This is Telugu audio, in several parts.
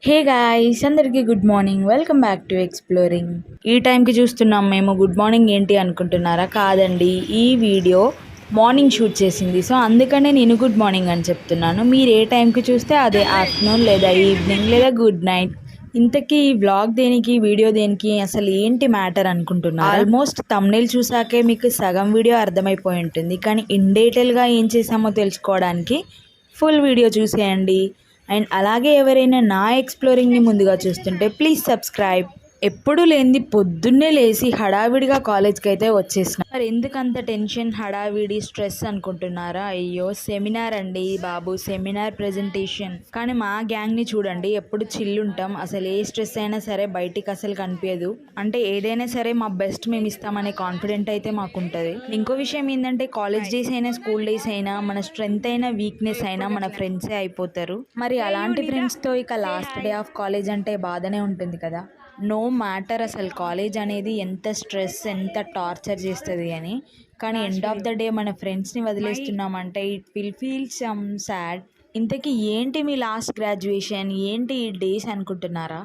హే గాయ్స్, అందరికీ good morning. Welcome back to exploring. ఈ టైంకి చూస్తున్నాం మేము. గుడ్ మార్నింగ్ ఏంటి అనుకుంటున్నారా? కాదండి, ఈ వీడియో మార్నింగ్ షూట్ చేసింది. సో అందుకనే నేను గుడ్ మార్నింగ్ అని చెప్తున్నాను. మీరు ఏ టైంకి చూస్తే అదే ఆఫ్టర్నూన్ లేదా ఈవినింగ్ లేదా గుడ్ నైట్. ఇంతకీ ఈ వ్లాగ్ దేనికి, వీడియో దేనికి, అసలు ఏంటి మ్యాటర్ అనుకుంటున్నారు? ఆల్మోస్ట్ థంబ్నెయిల్ చూసాకే మీకు సగం వీడియో అర్థమైపోయి ఉంటుంది. కానీ ఇన్ డీటెయిల్గా ఏం చేసామో తెలుసుకోవడానికి ఫుల్ వీడియో చూసేయండి. అండ్ అలాగే ఎవరైనా నా ఎక్స్ప్లోరింగ్ని ముందుగా చూస్తుంటే ప్లీజ్ సబ్స్క్రైబ్. ఎప్పుడు లేనిది పొద్దున్నే లేచి హడావిడిగా కాలేజ్కి అయితే వచ్చేసిన. మరి ఎందుకంత టెన్షన్, హడావిడి, స్ట్రెస్ అనుకుంటున్నారా? అయ్యో, సెమినార్ అండి బాబు, సెమినార్ ప్రెజెంటేషన్. కానీ మా గ్యాంగ్ని చూడండి, ఎప్పుడు చిల్ ఉంటాం. అసలు ఏ స్ట్రెస్ అయినా సరే బయటికి అసలు కనిపించదు. అంటే ఏదైనా సరే మా బెస్ట్ మేము ఇస్తామనే కాన్ఫిడెంట్ అయితే మాకు ఉంటుంది. ఇంకో విషయం ఏంటంటే, కాలేజ్ డేస్ అయినా స్కూల్ డేస్ అయినా మన స్ట్రెంగ్త్ అయినా వీక్నెస్ అయినా మన ఫ్రెండ్సే అయిపోతారు. మరి అలాంటి ఫ్రెండ్స్తో ఇక లాస్ట్ డే ఆఫ్ కాలేజ్ అంటే బాధనే ఉంటుంది కదా. నో మ్యాటర్ అసలు కాలేజ్ అనేది ఎంత స్ట్రెస్, ఎంత టార్చర్ చేస్తుంది అని. కానీ ఎండ్ ఆఫ్ ద డే మన ఫ్రెండ్స్ని వదిలేస్తున్నామంటే it will feel some sad. ఇంతకీ ఏంటి మీ లాస్ట్ గ్రాడ్యుయేషన్, ఏంటి ఈ డేస్ అనుకుంటున్నారా?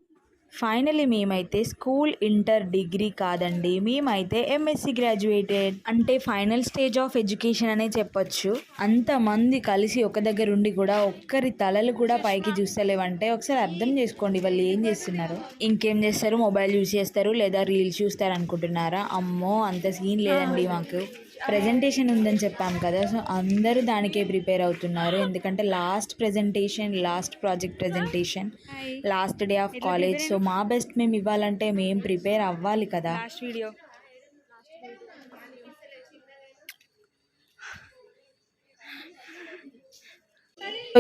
ఫైనలీ మేమైతే స్కూల్, ఇంటర్, డిగ్రీ కాదండి, మేమైతే ఎంఎస్సి గ్రాడ్యుయేటెడ్. అంటే ఫైనల్ స్టేజ్ ఆఫ్ ఎడ్యుకేషన్ అనే చెప్పొచ్చు. అంతమంది కలిసి ఒక దగ్గర ఉండి కూడా ఒక్కరి తలలు కూడా పైకి చూస్తలేవంటే ఒకసారి అర్థం చేసుకోండి వాళ్ళు ఏం చేస్తున్నారు. ఇంకేం చేస్తారు? మొబైల్ యూజ్ చేస్తారు లేదా రీల్స్ చూస్తారు అనుకుంటున్నారా? అమ్మో, అంత సీన్ లేదండి మాకు. ప్రజెంటేషన్ ఉందని చెప్పాం కదా, సో అందరూ దానికే ప్రిపేర్ అవుతున్నారు. ఎందుకంటే last presentation, last project presentation, last day of college. So మా బెస్ట్ మేము ఇవ్వాలంటే మేము ప్రిపేర్ అవ్వాలి కదా.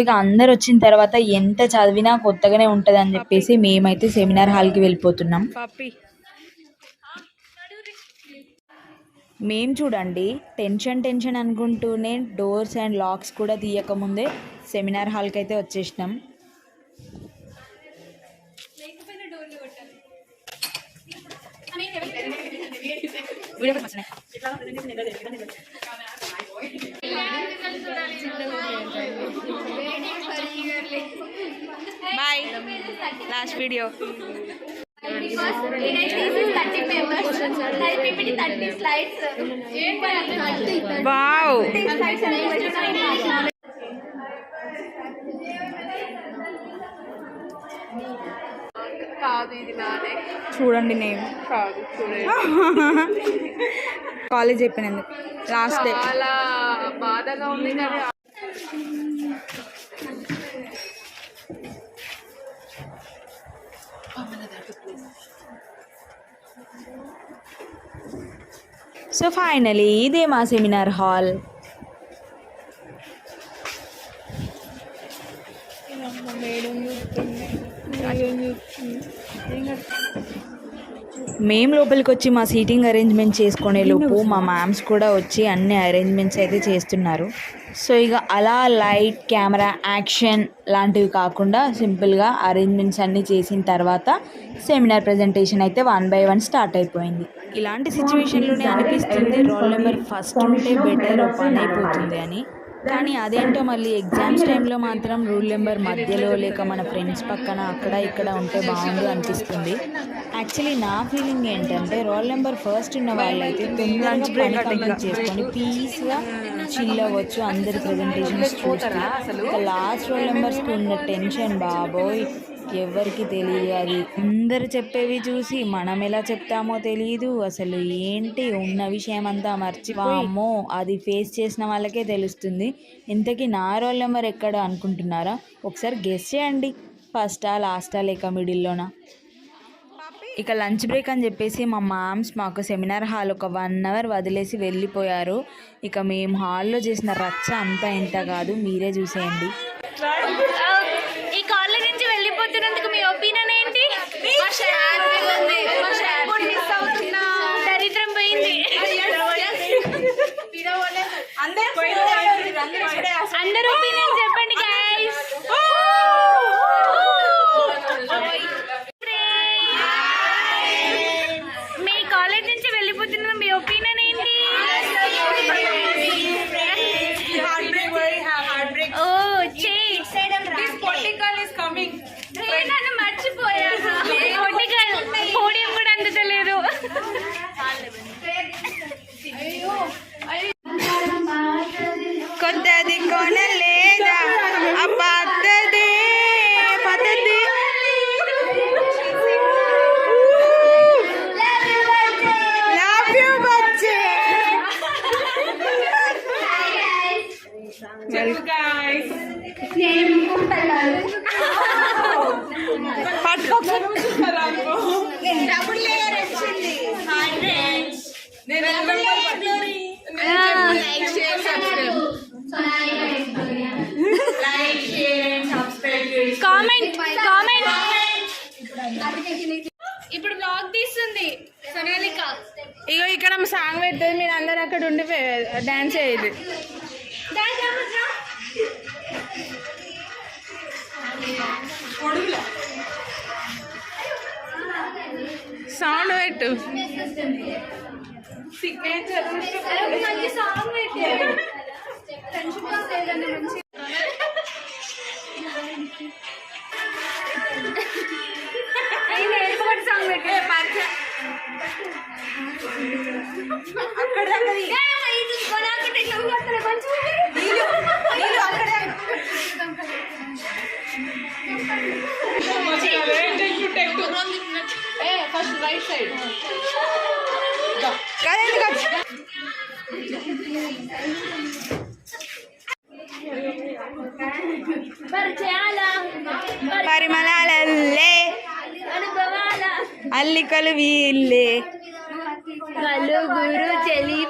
ఇక అందరు వచ్చిన తర్వాత ఎంత చదివినా కొత్తగానే ఉంటుంది అని చెప్పేసి మేమైతే సెమినార్ హాల్కి వెళ్ళిపోతున్నాం. మేము చూడండి టెన్షన్ అనుకుంటూనే డోర్స్ అండ్ లాక్స్ కూడా తీయకముందే సెమినార్ హాల్కి అయితే వచ్చేసినాం. Bye, last video. వావ్, చూడండి నేను కాలేజ్ అయిపోయినందుకు లాస్ట్ డే చాలా బాధగా ఉంది. సో ఫైనలీ ఇదే మా సెమినార్ హాల్. మేము లోపలికి వచ్చి మా సీటింగ్ అరేంజ్మెంట్ చేసుకునే లోపు మా మ్యామ్స్ కూడా వచ్చి అన్ని అరేంజ్మెంట్స్ అయితే చేస్తున్నారు. సో ఇక అలా లైట్, కెమెరా, యాక్షన్ లాంటివి కాకుండా సింపుల్గా అరేంజ్మెంట్స్ అన్నీ చేసిన తర్వాత సెమినార్ ప్రజెంటేషన్ అయితే 1 by 1 స్టార్ట్ అయిపోయింది. ఇలాంటి సిచ్యువేషన్లోనే అనిపిస్తుంది రోల్ నెంబర్ ఫస్ట్ ఉంటే బెటర్, పని అయిపోతుంది అని. కానీ అదేంటో మళ్ళీ ఎగ్జామ్స్ టైంలో మాత్రం రూల్ నెంబర్ మధ్యలో లేక మన ఫ్రెండ్స్ పక్కన అక్కడ ఇక్కడ ఉంటే బాగుండు అనిపిస్తుంది. యాక్చువల్లీ నా ఫీలింగ్ ఏంటంటే రోల్ నెంబర్ ఫస్ట్ ఉన్న వాళ్ళైతే తొందరగా పని కంప్లీట్ చేసుకొని పీస్గా చిల్ అవ్వచ్చు అందరి ప్రజెంటేషన్స్ చూస్తే. లాస్ట్ రోల్ నెంబర్స్కి ఉన్న టెన్షన్ బాబోయ్ ఎవరికి తెలియదు. అది అందరు చెప్పేవి చూసి మనం ఎలా చెప్తామో తెలియదు. అసలు ఏంటి ఉన్న విషయం అంతా మర్చిపోయామో అది ఫేస్ చేసిన వాళ్ళకే తెలుస్తుంది. ఇంతకీ నా రోల్ నెంబర్ ఎక్కడ అనుకుంటున్నారా? ఒకసారి గెస్ చేయండి. ఫస్టా, లాస్టా లేక మిడిల్లోనా? ఇక లంచ్ బ్రేక్ అని చెప్పేసి మా మామ్స్ మాకు సెమినార్ హాల్ ఒక 1 hour వదిలేసి వెళ్ళిపోయారు. ఇక మేము హాల్లో చేసిన రచ్చ అంతా ఇంత కాదు, మీరే చూసేయండి. ఈ కాలేజ్ నుంచి వెళ్ళిపోతున్నందుకు మీ ఒపీనియన్ ఏంటి? దరిద్రం పోయింది. అందరూ ఒపీనియన్ చెప్పండి గైస్. మీ కాలేజ్ నుంచి వెళ్ళిపోతున్న మీ ఒపీనియన్ ఏంటి? Oh, change. This political is coming. Hey, comment comment. ఇప్పుడు బ్లాగ్ తీస్తుంది సోనాలిక. ఇగో ఇక్కడ సాంగ్ పెడుతుంది, మీరు అందరు అక్కడ ఉండి డాన్స్ చేయాలి. సౌండ్ పెట్టు. మంచి సాంగ్ పెట్టారు. సాంగ్ పెట్టారు. ఫస్ట్ రైట్ సైడ్ పరిమళాలల్లే అల్లికలు వీళ్ళే నలుగురు చెలి